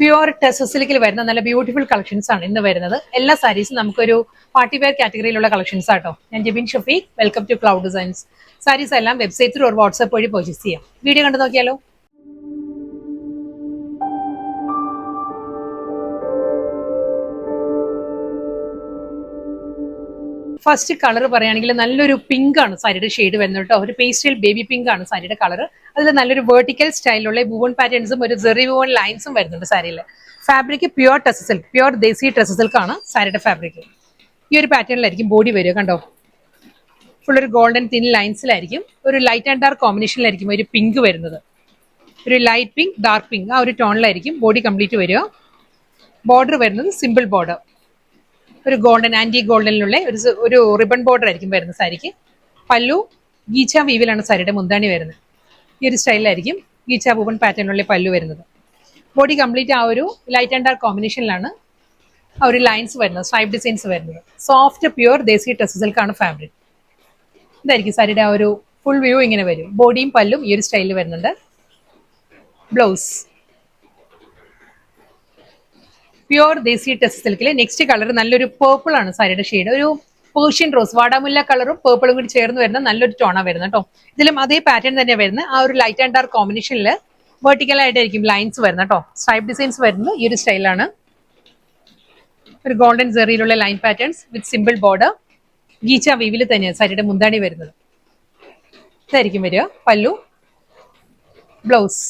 Pure ടെസസിലിക്കിൽ വരുന്ന നല്ല beautiful collections ആണ് ഇന്ന് വരുന്നത്. എല്ലാ സാരീസും നമുക്കൊരു പാർട്ടി വെയർ കാറ്റഗറിയിലുള്ള കളക്ഷൻസ് ആട്ടോ. ഞാൻ Jebin Shafeeq, welcome to Cloud Designs. Saris എല്ലാം വെബ്സൈറ്റ് ഒരു വാട്സ്ആപ്പ് വഴി പർച്ചേസ് ചെയ്യാം. വീഡിയോ കണ്ടു നോക്കിയാലോ. ഫസ്റ്റ് കളർ പറയുകയാണെങ്കിൽ നല്ലൊരു പിങ്ക് ആണ് സാരിയുടെ ഷെയ്ഡ് വരുന്നത് കേട്ടോ. ഒരു പേസ്റ്റൽ ബേബി പിങ്ക് ആണ് സാരിയുടെ കളർ. അതിൽ നല്ലൊരു വേർട്ടിക്കൽ സ്റ്റൈലുള്ള വൂവൺ പാറ്റേൺസും ഒരു ജെറി വൂവൺ ലൈൻസും വരുന്നുണ്ട് സാരിയിൽ. Fabric pure ടെസ silk, pure desi tussar silk ആണ് സാരിയുടെ ഫാബ്രിക്. ഈ ഒരു പാറ്റേണിലായിരിക്കും ബോഡി വരിക. കണ്ടോ, ഫുൾ ഒരു ഗോൾഡൻ തിൻ ലൈൻസിലായിരിക്കും. ഒരു ലൈറ്റ് ആൻഡ് ഡാർക്ക് കോമ്പിനേഷനിലായിരിക്കും ഒരു പിങ്ക് വരുന്നത്. ഒരു ലൈറ്റ് പിങ്ക്, ഡാർക്ക് പിങ്ക് ആ ഒരു ടോണിലായിരിക്കും ബോഡി കംപ്ലീറ്റ് വരിക. ബോർഡർ വരുന്നത് സിമ്പിൾ ബോർഡർ, ഒരു ഗോൾഡൻ ആന്റി ഗോൾഡനിലുള്ള ഒരു റിബൺ ബോർഡർ ആയിരിക്കും വരുന്നത് സാരിക്ക്. പല്ലു ഗീച്ച വീവിലാണ് സാരിയുടെ മുന്താണി വരുന്നത്. ഈ ഒരു സ്റ്റൈലിലായിരിക്കും ഗീച്ച വൂവൺ പാറ്റേണിലുള്ള പല്ലു വരുന്നത്. ബോഡി കംപ്ലീറ്റ് ആ ഒരു ലൈറ്റ് ആൻഡ് ഡാർക്ക് കോമ്പിനേഷനിലാണ് ആ ഒരു ലൈൻസ് വരുന്നത്, സ്ട്രൈപ്പ് ഡിസൈൻസ് വരുന്നത്. Soft pure desi ടെസ സിൽക്കാണ് fabric. ഇതായിരിക്കും സാരിയുടെ ആ ഒരു ഫുൾ വ്യൂ. ഇങ്ങനെ വരും. ബോഡിയും പല്ലും ഈ ഒരു സ്റ്റൈലിൽ വരുന്നുണ്ട്. Blouse pure desi ടെസ സിൽക്കിലെ next colour നല്ലൊരു പേർപ്പിൾ ആണ് സാരിയുടെ ഷെയ്ഡ്. ഒരു പേർഷ്യൻ റോസ്, വാടാമുല്ല കളറും പേർപ്പിളും കൂടി ചേർന്ന് വരുന്ന നല്ലൊരു ടോണാണ് വരുന്നത് കേട്ടോ. ഇതിലും അതേ പാറ്റേൺ തന്നെയാണ് വരുന്നത്. ആ ഒരു ലൈറ്റ് ആൻഡ് ഡാർക്ക് കോമ്പിനേഷനിൽ വെർട്ടിക്കൽ ആയിട്ടായിരിക്കും ലൈൻസ് വരുന്നത് കേട്ടോ. സ്ട്രൈപ്പ് ഡിസൈൻസ് വരുന്നത് ഈ ഒരു സ്റ്റൈലാണ്. ഒരു ഗോൾഡൻ ജെറിയിലുള്ള line patterns with simple border. Ghicha വീവിൽ തന്നെയാണ് സാരിയുടെ മുന്താണി വരുന്നത്. ഇതായിരിക്കും വരിക പല്ലു. ബ്ലൗസ്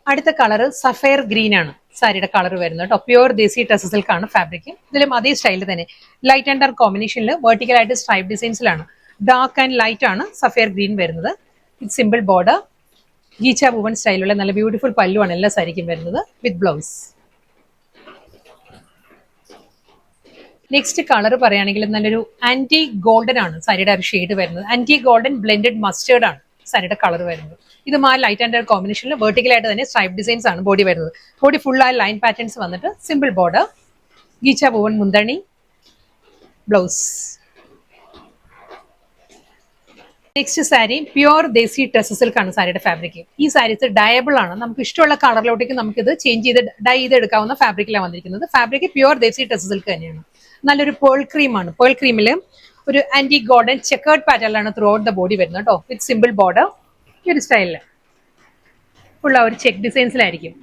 അടുത്ത കളർ സഫയർ ഗ്രീൻ ആണ് സാരിയുടെ കളർ വരുന്നത് കേട്ടോ. പ്യുവർ ദേശി ടെസ സിൽക്ക് ആണ് ഫാബ്രിക്. ഇതിലും അതേ സ്റ്റൈലിൽ തന്നെ ലൈറ്റ് ആൻഡ് ഡാർക്ക് കോമ്പിനേഷനിൽ വെർട്ടിക്കൽ ആയിട്ട് സ്ട്രൈപ്പ് ഡിസൈൻസിലാണ്. ഡാർക്ക് ആൻഡ് ലൈറ്റ് ആണ് സഫയർ ഗ്രീൻ വരുന്നത്. With simple border. Ghicha woven സ്റ്റൈലുള്ള നല്ല ബ്യൂട്ടിഫുൾ പല്ലു ആണ് എല്ലാ സാരിക്കും വരുന്നത് വിത്ത് ബ്ലൗസ്. നെക്സ്റ്റ് കളർ പറയുകയാണെങ്കിൽ നല്ലൊരു ആന്റി ഗോൾഡൻ ആണ് സാരിയുടെ ഒരു ഷെയ്ഡ് വരുന്നത്. ആന്റി ഗോൾഡൻ ബ്ലെൻഡഡ് മസ്റ്റേർഡ് ആണ് സാരിയുടെ കളർ വരുന്നത്. ഇത് ആ ലൈറ്റ് ആൻഡ് ഡാർക്ക് കോമ്പിനേഷനിൽ വെർട്ടിക്കലായിട്ട് തന്നെ സ്ട്രൈപ്പ് ഡിസൈൻസ് ആണ് ബോഡി വരുന്നത്. ബോഡി ഫുൾ ആ ലൈൻ പാറ്റേൺസ് വന്നിട്ട് സിമ്പിൾ ബോർഡർ. ഗീച്ച വൂവൺ മുന്താണി. Blouse. Next sari pure desi tussar silk ആണ് സാരിയുടെ ഫാബ്രിക്. ഈ സാരീസ് ഡയബിൾ ആണ്. നമുക്ക് ഇഷ്ടമുള്ള കളറിലോട്ടേക്ക് നമുക്കിത് ചേഞ്ച് ചെയ്ത് ഡൈ ചെയ്ത് എടുക്കാവുന്ന ഫാബ്രിക്കിലാണ് വന്നിരിക്കുന്നത്. Fabric pure desi tussar silk തന്നെയാണ്. നല്ലൊരു പേൾ ക്രീം ആണ്. പേൾ ക്രീമിൽ ഒരു ആന്റി ഗോൾഡൻ ചെക്കേർഡ് പാറ്റേണിലാണ് ത്രൂ ഔട്ട് ദ ബോഡി വരുന്നത് കേട്ടോ. With simple border. ഈ ഒരു സ്റ്റൈലില് ഫുൾ ആ ഒരു ചെക്ക് ഡിസൈൻസിലായിരിക്കും.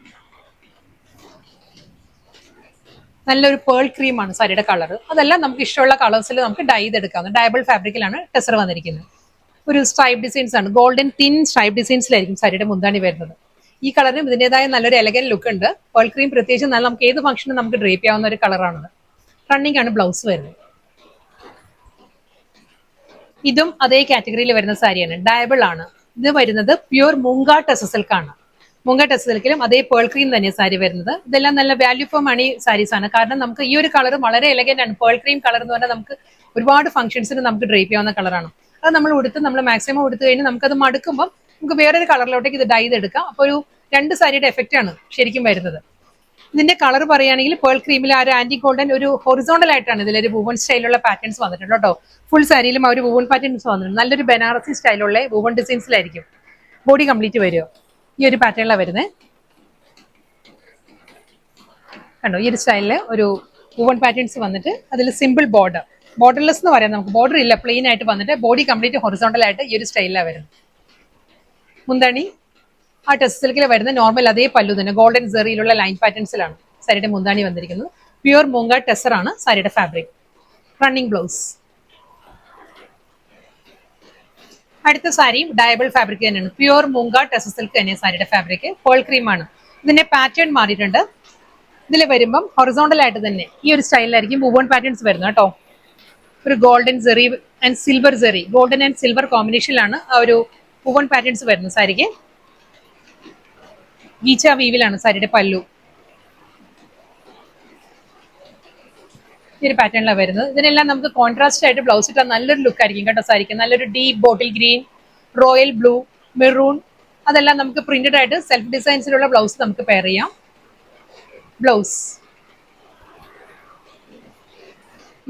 നല്ലൊരു പേൾ ക്രീം ആണ് സാരിയുടെ കളർ. അതെല്ലാം നമുക്ക് ഇഷ്ടമുള്ള കളേഴ്സിൽ നമുക്ക് ഡൈ ചെയ്തെടുക്കാവുന്ന ഡയബിൾ ഫാബ്രിക്കിലാണ് ടെസർ വന്നിരിക്കുന്നത്. ഒരു സ്ട്രൈപ്പ് ഡിസൈൻസ് ആണ്. ഗോൾഡൻ തിൻ സ്ട്രൈപ്പ് ഡിസൈൻസിലായിരിക്കും സാരിയുടെ മുന്താണി വരുന്നത്. ഈ കളറിനും ഇതിൻ്റെതായ നല്ലൊരു എലഗൻ ലുക്ക് ഉണ്ട്. പേൾ ക്രീം പ്രത്യേകിച്ച് നല്ല നമുക്ക് ഏത് ഫംഗ്ഷനും നമുക്ക് ഡ്രേപ്പ് ചെയ്യാവുന്ന ഒരു കളറാണത്. റണ്ണിങ് ആണ് ബ്ലൗസ് വരുന്നത്. ഇതും അതേ കാറ്റഗറിയിൽ വരുന്ന സാരിയാണ്. ഡയബിൾ ആണ്. ഇത് വരുന്നത് പ്യുവർ മുങ്ക ടെസ സിൽക്ക് ആണ്. മുങ്ക ടെസ സിൽക്കിലും അതേ പേൾ ക്രീം തന്നെയാണ് സാരി വരുന്നത്. ഇതെല്ലാം നല്ല വാല്യൂ ഫോർ മണി സാരീസ് ആണ്. കാരണം നമുക്ക് ഈ ഒരു കളർ വളരെ എലഗന്റ് ആണ്. പേൾ ക്രീം കളർ എന്ന് പറഞ്ഞാൽ നമുക്ക് ഒരുപാട് ഫംഗ്ഷൻസിന് നമുക്ക് ഡ്രേപ്പ് ചെയ്യാവുന്ന കളറാണ്. അത് നമ്മൾ മാക്സിമം ഉടുത്ത് കഴിഞ്ഞ് നമുക്കത് മടുക്കുമ്പോൾ നമുക്ക് വേറൊരു കളറിലോട്ടേക്ക് ഇത് ഡൈ ചെയ്തെടുക്കാം. അപ്പോൾ ഒരു രണ്ട് സാരിയുടെ എഫക്റ്റ് ആണ് ശരിക്കും വരുന്നത്. ഇതിന്റെ കളർ പറയുകയാണെങ്കിൽ പേൾ ക്രീമിൽ ആ ഒരു ആന്റി ഗോൾഡൻ ഒരു ഹൊറിസോണ്ടൽ ആയിട്ടാണ് ഇതിലൊരു വൂവൺ സ്റ്റൈലുള്ള പാറ്റേൺസ് വന്നിട്ടുണ്ട് കേട്ടോ. ഫുൾ സാരിയിലും ആ ഒരു വൂവൺ പാറ്റേൺസ് വന്നിട്ടുണ്ട്. നല്ലൊരു ബനാറസി സ്റ്റൈലുള്ള വൂവൺ ഡിസൈൻസിലായിരിക്കും ബോഡി കംപ്ലീറ്റ് വരിക. ഈ ഒരു പാറ്റേണിലാണ് വരുന്നത്. കണ്ടോ, ഈ ഒരു സ്റ്റൈലില് ഒരു വൂവൺ പാറ്റേൺസ് വന്നിട്ട് അതിൽ സിമ്പിൾ ബോർഡർ. ബോർഡർലെസ് എന്ന് പറയാം നമുക്ക്. ബോർഡർ ഇല്ല, പ്ലെയിൻ ആയിട്ട് വന്നിട്ട് ബോഡി കംപ്ലീറ്റ് ഹൊറിസോണ്ടൽ ആയിട്ട് ഈ ഒരു സ്റ്റൈലിലാണ് വരുന്നത്. മുന്താണി ആ ടെസ സിൽക്കിൽ വരുന്ന നോർമൽ അതേ പല്ലു തന്നെ ഗോൾഡൻ ജെറിയിലുള്ള ലൈൻ പാറ്റേൺസിലാണ് സാരിയുടെ മുന്താണി വന്നിരിക്കുന്നത്. പ്യുവർ മൂങ്ക ടെസർ ആണ് സാരിയുടെ ഫാബ്രിക്. Running blouse. അടുത്ത സാരിയും ഡയബിൾ ഫാബ്രിക് തന്നെയാണ്. പ്യുവർ മൂങ്ക ടെസ സിൽക്ക് തന്നെയാണ് സാരിയുടെ ഫാബ്രിക്. പേൾ ക്രീം ആണ്. ഇതിന്റെ പാറ്റേൺ മാറിയിട്ടുണ്ട്. ഇതിൽ വരുമ്പം ഹൊറിസോണ്ടൽ ആയിട്ട് തന്നെ ഈ ഒരു സ്റ്റൈലിലായിരിക്കും വൂവൺ പാറ്റേൺസ് വരുന്നത് കേട്ടോ. ഒരു golden zari and silver zari, golden and silver കോമ്പിനേഷനിലാണ് ആ ഒരു വൂവൺ പാറ്റേൺസ് വരുന്നത് സാരിക്ക്. ഗീച്ച വീവിലാണ് സാരിയുടെ പല്ലു. ഈ ഒരു പാറ്റേണിലാണ് വരുന്നത്. ഇതിനെല്ലാം നമുക്ക് കോൺട്രാസ്റ്റ് ആയിട്ട് ബ്ലൗസ് ഇട്ടാൽ നല്ലൊരു ലുക്ക് ആയിരിക്കും കേട്ടോ സാരിക്ക്. നല്ലൊരു deep bottle green, royal blue, maroon, അതെല്ലാം നമുക്ക് പ്രിന്റഡ് ആയിട്ട് സെൽഫ് ഡിസൈൻസിലുള്ള ബ്ലൗസ് നമുക്ക് പെയർ ചെയ്യാം. ബ്ലൗസ്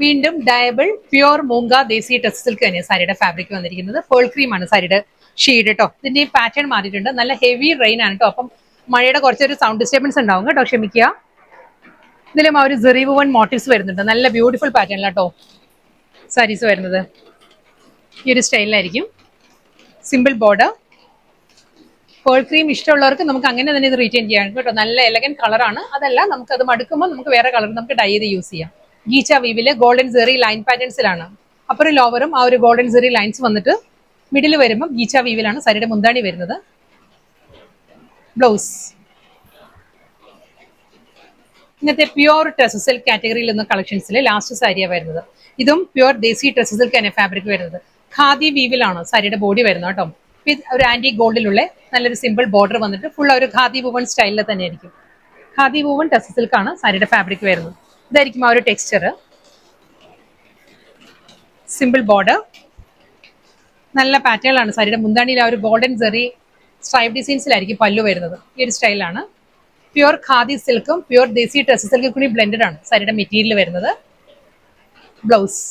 വീണ്ടും ഡയബിൾ പ്യുവർ മൂങ്ക ദേശി ടെക്സ് സിൽക്ക് തന്നെയാണ് സാരിയുടെ ഫാബ്രിക് വന്നിരിക്കുന്നത്. പേൾ ക്രീം ആണ് സാരിയുടെ ഷെയ്ഡ് കേട്ടോ. ഇതിന്റെ പാറ്റേൺ മാറിയിട്ടുണ്ട്. നല്ല ഹെവി റെയിൻ ആണ് കേട്ടോ. അപ്പം മഴയുടെ കുറച്ചൊരു സൗണ്ട് ഡിസ്റ്റർബൻസ് ഉണ്ടാവും കേട്ടോ, ക്ഷമിക്കുക. ഇതിലും ആ ഒരു ജെറി വുവൺ മോട്ടീവ്സ് വരുന്നുണ്ട്. നല്ല ബ്യൂട്ടിഫുൾ പാറ്റേണിലാട്ടോ സാരീസ് വരുന്നത്. ഈ ഒരു സ്റ്റൈലിലായിരിക്കും. Simple border. പേൾ ക്രീം ഇഷ്ടമുള്ളവർക്ക് നമുക്ക് അങ്ങനെ തന്നെ ഇത് റീറ്റെയിൻ ചെയ്യാം കേട്ടോ. നല്ല എലഗന്റ് കളറാണ്. അതല്ല, നമുക്ക് അത് മടുക്കുമ്പോൾ നമുക്ക് വേറെ കളർ നമുക്ക് ഡൈ ചെയ്ത് യൂസ് ചെയ്യാം. ഗീച്ച വീവില് ഗോൾഡൻ സെറി ലൈൻ പാറ്റേൺസിലാണ്. അപ്പർ ലോവറും ആ ഒരു ഗോൾഡൻ സെറി ലൈൻസ് വന്നിട്ട് മിഡിൽ വരുമ്പോൾ ഗീച്ച വീവിലാണ് സാരിയുടെ മുന്താണി വരുന്നത്. ബ്ലൗസ് ഇങ്ങനത്തെ പ്യുവർ ട്രെസ് സിൽക്ക് കാറ്റഗറിയിൽ നിന്ന് കളക്ഷൻസിലെ ലാസ്റ്റ് സാരിയാണ് വരുന്നത്. ഇതും പ്യുവർ ദേശി ട്രെസ് സിൽക്ക് തന്നെ ഫാബ്രിക് വരുന്നത്. ഖാദി വീവിലാണ് സാരിയുടെ ബോഡി വരുന്നത് കേട്ടോ. ഒരു ആന്റി ഗോൾഡിലുള്ള നല്ലൊരു സിമ്പിൾ ബോർഡർ വന്നിട്ട് ഫുൾ ഒരു ഖാദി വുവൺ സ്റ്റൈലിൽ തന്നെ ആയിരിക്കും. ഖാദി വുവൺ ട്രെസ് സിൽക്കാണ് സാരിയുടെ ഫാബ്രിക് വരുന്നത്. ഇതായിരിക്കും ആ ഒരു ടെക്സ്ചർ. സിമ്പിൾ ബോർഡർ, നല്ല പാറ്റേണിലാണ് സാരിയുടെ മുന്താണിയിൽ ആ ഒരു ഗോൾഡൻ സെറി സ്ട്രൈപ്പ് ഡിസൈൻസിലായിരിക്കും പല്ലു വരുന്നത്. ഈ ഒരു സ്റ്റൈലാണ്. പ്യുവർ ഖാദി സിൽക്കും പ്യുവർ ദേശി ട്രെസ് സിൽക്കും കൂടി ബ്ലെൻഡഡ് ആണ് സാരിയുടെ മെറ്റീരിയൽ വരുന്നത്. ബ്ലൗസ്